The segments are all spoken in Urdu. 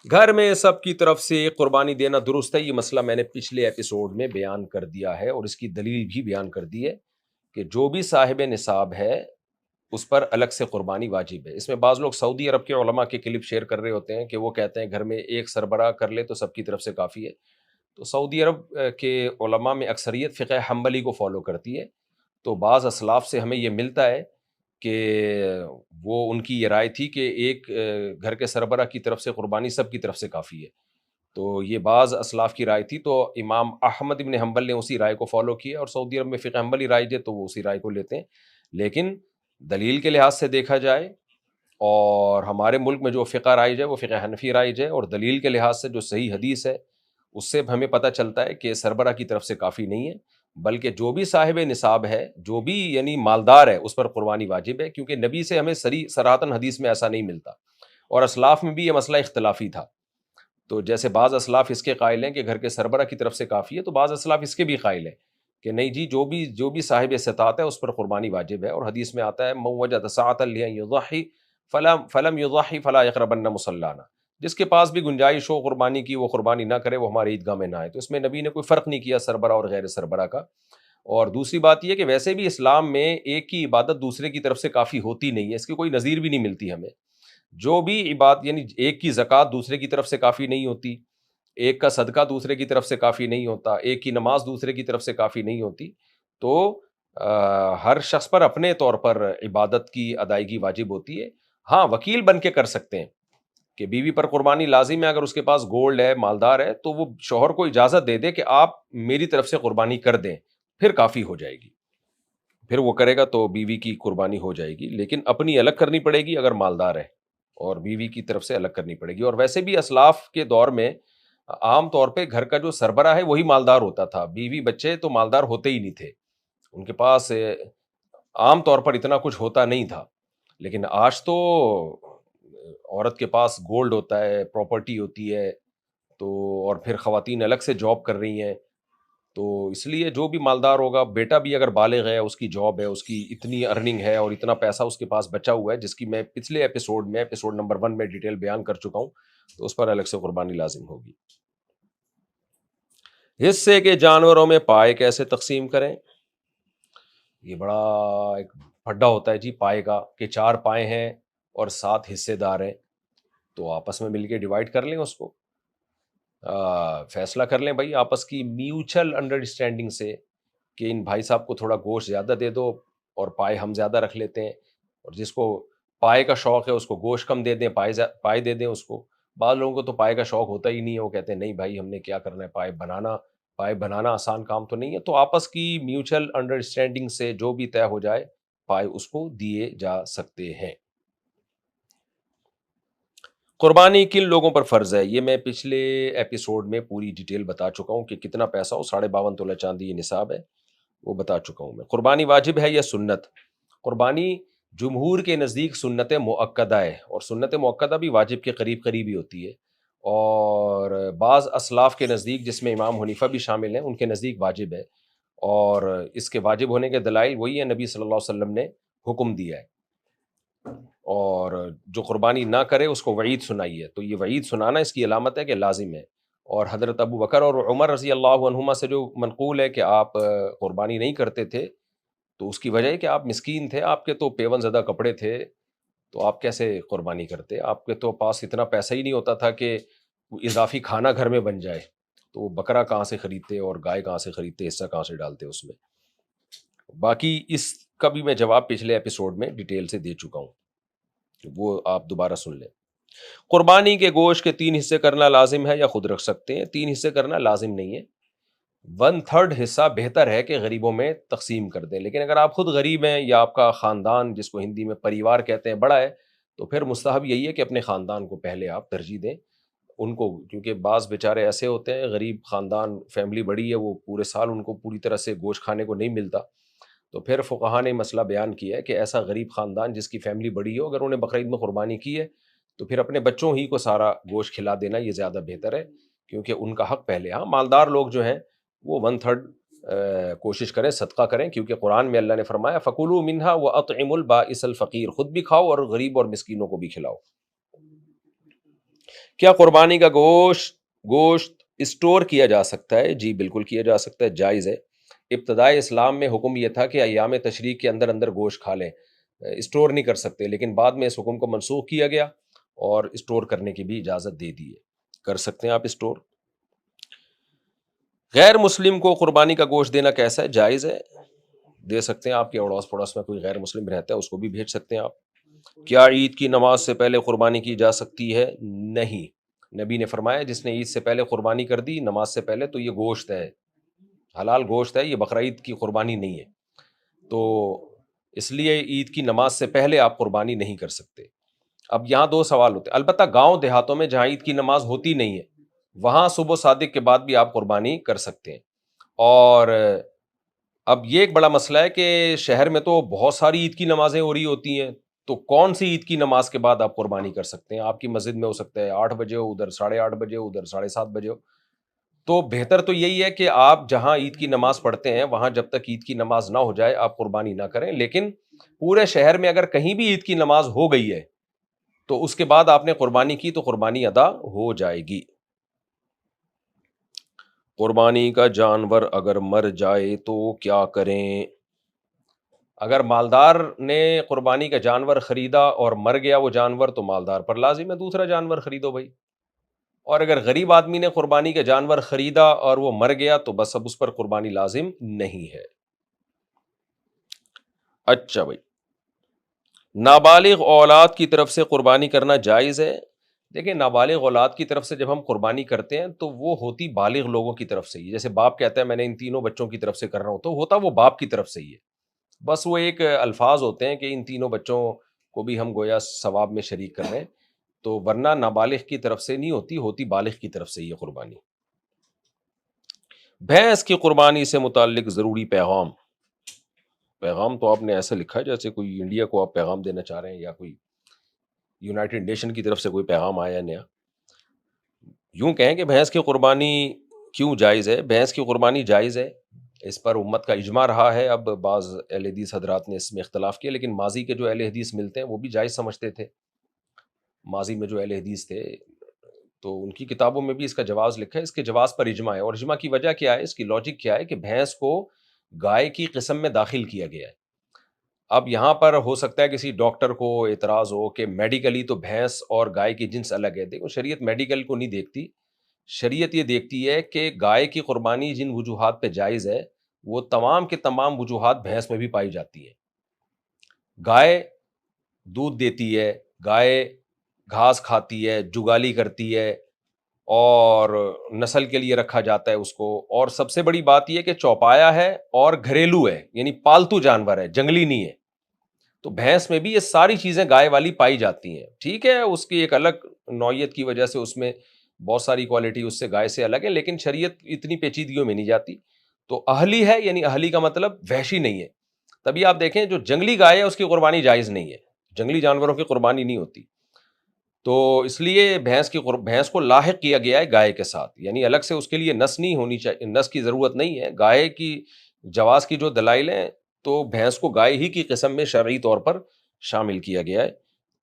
گھر میں سب کی طرف سے قربانی دینا درست ہے، یہ مسئلہ میں نے پچھلے ایپیسوڈ میں بیان کر دیا ہے اور اس کی دلیل بھی بیان کر دی ہے کہ جو بھی صاحب نصاب ہے اس پر الگ سے قربانی واجب ہے۔ اس میں بعض لوگ سعودی عرب کے علماء کے کلپ شیئر کر رہے ہوتے ہیں کہ وہ کہتے ہیں گھر میں ایک سربراہ کر لے تو سب کی طرف سے کافی ہے۔ تو سعودی عرب کے علماء میں اکثریت فقہ حنبلی کو فالو کرتی ہے، تو بعض اسلاف سے ہمیں یہ ملتا ہے کہ وہ ان کی یہ رائے تھی کہ ایک گھر کے سربراہ کی طرف سے قربانی سب کی طرف سے کافی ہے۔ تو یہ بعض اسلاف کی رائے تھی، تو امام احمد ابن حنبل نے اسی رائے کو فالو کیا، اور سعودی عرب میں فقہ حنبلی رائج ہے تو وہ اسی رائے کو لیتے ہیں۔ لیکن دلیل کے لحاظ سے دیکھا جائے اور ہمارے ملک میں جو فقہ رائج ہے وہ فقہ حنفی رائج ہے، اور دلیل کے لحاظ سے جو صحیح حدیث ہے اس سے ہمیں پتہ چلتا ہے کہ سربراہ کی طرف سے کافی نہیں ہے، بلکہ جو بھی صاحب نصاب ہے، جو بھی یعنی مالدار ہے، اس پر قربانی واجب ہے، کیونکہ نبی سے ہمیں صراحتاً حدیث میں ایسا نہیں ملتا، اور اسلاف میں بھی یہ مسئلہ اختلافی تھا۔ تو جیسے بعض اسلاف اس کے قائل ہیں کہ گھر کے سربراہ کی طرف سے کافی ہے، تو بعض اسلاف اس کے بھی قائل ہیں کہ نہیں جی، جو بھی صاحب استطاعت ہے اس پر قربانی واجب ہے، اور حدیث میں آتا ہے من وجد سعۃ یضحی فلم یضحی فلا یقربن مصلانا، جس کے پاس بھی گنجائش ہو قربانی کی وہ قربانی نہ کرے، وہ ہمارے عیدگاہ میں نہ آئے۔ تو اس میں نبی نے کوئی فرق نہیں کیا سربراہ اور غیر سربراہ کا۔ اور دوسری بات یہ کہ ویسے بھی اسلام میں ایک کی عبادت دوسرے کی طرف سے کافی ہوتی نہیں ہے، اس کی کوئی نظیر بھی نہیں ملتی ہمیں۔ جو بھی عبادت یعنی ایک کی زکوٰۃ دوسرے کی طرف سے کافی نہیں ہوتی، ایک کا صدقہ دوسرے کی طرف سے کافی نہیں ہوتا، ایک کی نماز دوسرے کی طرف سے کافی نہیں ہوتی۔ تو ہر شخص پر اپنے طور پر عبادت کی ادائیگی واجب ہوتی ہے۔ ہاں، وکیل بن کے کر سکتے ہیں کہ بیوی پر قربانی لازم ہے، اگر اس کے پاس گولڈ ہے، مالدار ہے، تو وہ شوہر کو اجازت دے دے کہ آپ میری طرف سے قربانی کر دیں، پھر کافی ہو جائے گی، پھر وہ کرے گا تو بیوی کی قربانی ہو جائے گی، لیکن اپنی الگ کرنی پڑے گی اگر مالدار ہے، اور بیوی کی طرف سے الگ کرنی پڑے گی۔ اور ویسے بھی اسلاف کے دور میں عام طور پہ گھر کا جو سربراہ ہے وہی مالدار ہوتا تھا، بیوی بچے تو مالدار ہوتے ہی نہیں تھے، ان کے پاس عام طور پر اتنا کچھ ہوتا نہیں تھا۔ لیکن آج تو عورت کے پاس گولڈ ہوتا ہے، پراپرٹی ہوتی ہے، تو اور پھر خواتین الگ سے جاب کر رہی ہیں، تو اس لیے جو بھی مالدار ہوگا، بیٹا بھی اگر بالغ ہے، اس کی جاب ہے، اس کی اتنی ارننگ ہے اور اتنا پیسہ اس کے پاس بچا ہوا ہے، جس کی میں پچھلے ایپیسوڈ میں ایپیسوڈ نمبر 1 میں ڈیٹیل بیان کر چکا ہوں، تو اس پر الگ سے قربانی لازم ہوگی۔ حصے کے جانوروں میں پائے کیسے تقسیم کریں؟ یہ بڑا ایک پھڈا ہوتا ہے جی پائے کا، کہ 4 پائے ہیں اور 7 حصے دار ہیں، تو آپس میں مل کے ڈیوائڈ کر لیں، اس کو فیصلہ کر لیں بھائی آپس کی میوچل انڈرسٹینڈنگ سے کہ ان بھائی صاحب کو تھوڑا گوشت زیادہ دے دو اور پائے ہم زیادہ رکھ لیتے ہیں، اور جس کو پائے کا شوق ہے اس کو گوشت کم دے دیں، پائے دے دیں اس کو۔ بعض لوگوں کو تو پائے کا شوق ہوتا ہی نہیں ہے، وہ کہتے ہیں نہیں بھائی ہم نے کیا کرنا ہے، پائے بنانا آسان کام تو نہیں ہے، تو آپس کی میوچل انڈرسٹینڈنگ سے جو بھی طے ہو جائے پائے اس کو دیے جا سکتے ہیں۔ قربانی کن لوگوں پر فرض ہے؟ یہ میں پچھلے ایپیسوڈ میں پوری ڈیٹیل بتا چکا ہوں کہ کتنا پیسہ ہو، 52.5 تولہ چاندی یہ نصاب ہے، وہ بتا چکا ہوں میں۔ قربانی واجب ہے یا سنت؟ قربانی جمہور کے نزدیک سنت مؤکدہ ہے، اور سنت مؤکدہ بھی واجب کے قریب قریب ہی ہوتی ہے، اور بعض اسلاف کے نزدیک جس میں امام حنیفہ بھی شامل ہیں ان کے نزدیک واجب ہے، اور اس کے واجب ہونے کے دلائل وہی ہے، نبی صلی اللہ علیہ وسلم نے حکم دیا ہے، اور جو قربانی نہ کرے اس کو وعید سنائی ہے، تو یہ وعید سنانا اس کی علامت ہے کہ لازم ہے۔ اور حضرت ابو بکر اور عمر رضی اللہ عنہما سے جو منقول ہے کہ آپ قربانی نہیں کرتے تھے، تو اس کی وجہ ہے کہ آپ مسکین تھے، آپ کے تو پیون زدہ کپڑے تھے، تو آپ کیسے قربانی کرتے؟ آپ کے تو پاس اتنا پیسہ ہی نہیں ہوتا تھا کہ اضافی کھانا گھر میں بن جائے، تو وہ بکرا کہاں سے خریدتے اور گائے کہاں سے خریدتے، حصہ کہاں سے ڈالتے اس میں؟ باقی اس کا بھی میں جواب پچھلے ایپیسوڈ میں ڈیٹیل سے دے چکا ہوں، وہ آپ دوبارہ سن لیں۔ قربانی کے گوشت کے 3 حصے کرنا لازم ہے یا خود رکھ سکتے ہیں؟ 3 حصے کرنا لازم نہیں ہے، 1/3 حصہ بہتر ہے کہ غریبوں میں تقسیم کر دیں، لیکن اگر آپ خود غریب ہیں یا آپ کا خاندان جس کو ہندی میں پریوار کہتے ہیں بڑا ہے، تو پھر مستحب یہی ہے کہ اپنے خاندان کو پہلے آپ ترجیح دیں ان کو، کیونکہ بعض بیچارے ایسے ہوتے ہیں غریب خاندان، فیملی بڑی ہے، وہ پورے سال ان کو پوری طرح سے گوشت کھانے کو نہیں ملتا، تو پھر فقہا نے مسئلہ بیان کیا ہے کہ ایسا غریب خاندان جس کی فیملی بڑی ہو، اگر انہیں بقرعید میں قربانی کی ہے تو پھر اپنے بچوں ہی کو سارا گوشت کھلا دینا یہ زیادہ بہتر ہے، کیونکہ ان کا حق پہلے۔ ہاں، مالدار لوگ جو ہیں وہ 1/3 کوشش کریں صدقہ کریں، کیونکہ قرآن میں اللہ نے فرمایا فَكُلُوا مِنْهَا وَأَطْعِمُوا الْبَائِسَ الْفَقِيرَ، خود بھی کھاؤ اور غریب اور مسکینوں کو بھی کھلاؤ۔ کیا قربانی کا گوشت اسٹور کیا جا سکتا ہے؟ جی بالکل کیا جا سکتا ہے، جائز ہے۔ ابتدائے اسلام میں حکم یہ تھا کہ ایام تشریق کے اندر اندر گوشت کھا لیں، اسٹور نہیں کر سکتے، لیکن بعد میں اس حکم کو منسوخ کیا گیا اور اسٹور کرنے کی بھی اجازت دے دی ہے، کر سکتے ہیں آپ اسٹور۔ غیر مسلم کو قربانی کا گوشت دینا کیسا ہے؟ جائز ہے، دے سکتے ہیں۔ آپ کے اڑوس پڑوس میں کوئی غیر مسلم رہتا ہے، اس کو بھی بھیج سکتے ہیں آپ۔ کیا عید کی نماز سے پہلے قربانی کی جا سکتی ہے؟ نہیں، نبی نے فرمایا جس نے عید سے پہلے قربانی کر دی نماز سے پہلے تو یہ گوشت ہے، حلال گوشت ہے، یہ بقرعید کی قربانی نہیں ہے، تو اس لیے عید کی نماز سے پہلے آپ قربانی نہیں کر سکتے۔ اب یہاں دو سوال ہوتے ہیں، البتہ گاؤں دیہاتوں میں جہاں عید کی نماز ہوتی نہیں ہے وہاں صبح صادق کے بعد بھی آپ قربانی کر سکتے ہیں۔ اور اب یہ ایک بڑا مسئلہ ہے کہ شہر میں تو بہت ساری عید کی نمازیں ہو رہی ہوتی ہیں، تو کون سی عید کی نماز کے بعد آپ قربانی کر سکتے ہیں؟ آپ کی مسجد میں ہو سکتا ہے 8 بجے ہو، ادھر 8:30 بجے ہو، ادھر 7:30 بجے ہو، تو بہتر تو یہی ہے کہ آپ جہاں عید کی نماز پڑھتے ہیں وہاں جب تک عید کی نماز نہ ہو جائے آپ قربانی نہ کریں، لیکن پورے شہر میں اگر کہیں بھی عید کی نماز ہو گئی ہے تو اس کے بعد آپ نے قربانی کی تو قربانی ادا ہو جائے گی۔ قربانی کا جانور اگر مر جائے تو کیا کریں؟ اگر مالدار نے قربانی کا جانور خریدا اور مر گیا وہ جانور تو مالدار پر لازم ہے دوسرا جانور خریدو بھائی، اور اگر غریب آدمی نے قربانی کا جانور خریدا اور وہ مر گیا تو بس اب اس پر قربانی لازم نہیں ہے۔ اچھا بھائی، نابالغ اولاد کی طرف سے قربانی کرنا جائز ہے؟ دیکھیں نابالغ اولاد کی طرف سے جب ہم قربانی کرتے ہیں تو وہ ہوتی بالغ لوگوں کی طرف سے ہی، جیسے باپ کہتا ہے میں نے ان تینوں بچوں کی طرف سے کر رہا ہوں تو ہوتا وہ باپ کی طرف سے ہی ہے، بس وہ ایک الفاظ ہوتے ہیں کہ ان تینوں بچوں کو بھی ہم گویا ثواب میں شریک کر رہے ہیں، تو ورنہ نابالغ کی طرف سے نہیں ہوتی، ہوتی بالغ کی طرف سے ہی ہے قربانی۔ بھینس کی قربانی سے متعلق ضروری پیغام تو آپ نے ایسا لکھا ہے جیسے کوئی انڈیا کو آپ پیغام دینا چاہ رہے ہیں یا کوئی یونائٹڈ نیشن کی طرف سے کوئی پیغام آیا نیا۔ یوں کہیں کہ بھینس کی قربانی کیوں جائز ہے؟ بھینس کی قربانی جائز ہے، اس پر امت کا اجماع رہا ہے، اب بعض اہل حدیث حضرات نے اس میں اختلاف کیا، لیکن ماضی کے جو اہل حدیث ملتے ہیں وہ بھی جائز سمجھتے تھے، ماضی میں جو اہل حدیث تھے تو ان کی کتابوں میں بھی اس کا جواز لکھا ہے، اس کے جواز پر اجماع ہے، اور اجماع کی وجہ کیا ہے، اس کی لاجک کیا ہے کہ بھینس کو گائے کی قسم میں داخل کیا گیا ہے۔ اب یہاں پر ہو سکتا ہے کسی ڈاکٹر کو اعتراض ہو کہ میڈیکلی تو بھینس اور گائے کی جنس الگ ہے، دیکھو شریعت میڈیکل کو نہیں دیکھتی، شریعت یہ دیکھتی ہے کہ گائے کی قربانی جن وجوہات پہ جائز ہے وہ تمام کے تمام وجوہات بھینس میں بھی پائی جاتی ہیں۔ گائے دودھ دیتی ہے، گائے گھاس کھاتی ہے، جگالی کرتی ہے اور نسل کے لیے رکھا جاتا ہے اس کو، اور سب سے بڑی بات یہ کہ چوپایا ہے اور گھریلو ہے، یعنی پالتو جانور ہے، جنگلی نہیں ہے، تو بھینس میں بھی یہ ساری چیزیں گائے والی پائی جاتی ہیں۔ ٹھیک ہے اس کی ایک الگ نوعیت کی وجہ سے اس میں بہت ساری کوالٹی اس سے گائے سے الگ ہے، لیکن شریعت اتنی پیچیدگیوں میں نہیں جاتی، تو اہلی ہے، یعنی اہلی کا مطلب وحشی نہیں ہے، تبھی آپ دیکھیں جو جنگلی گائے ہے اس کی قربانی جائز نہیں ہے، جنگلی جانوروں کی قربانی نہیں ہوتی، تو اس لیے بھینس کو لاحق کیا گیا ہے گائے کے ساتھ، یعنی الگ سے اس کے لیے نس نہیں ہونی چاہیے، نس کی ضرورت نہیں ہے، گائے کی جواز کی جو دلائل ہیں تو بھینس کو گائے ہی کی قسم میں شرعی طور پر شامل کیا گیا ہے،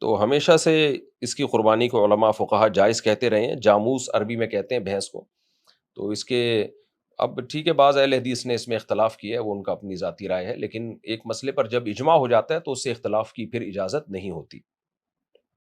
تو ہمیشہ سے اس کی قربانی کو علماء فقہا جائز کہتے رہے ہیں، جاموس عربی میں کہتے ہیں بھینس کو، تو اس کے اب ٹھیک ہے بعض اہل حدیث نے اس میں اختلاف کیا ہے، وہ ان کا اپنی ذاتی رائے ہے، لیکن ایک مسئلے پر جب اجماع ہو جاتا ہے تو اس سے اختلاف کی پھر اجازت نہیں ہوتی۔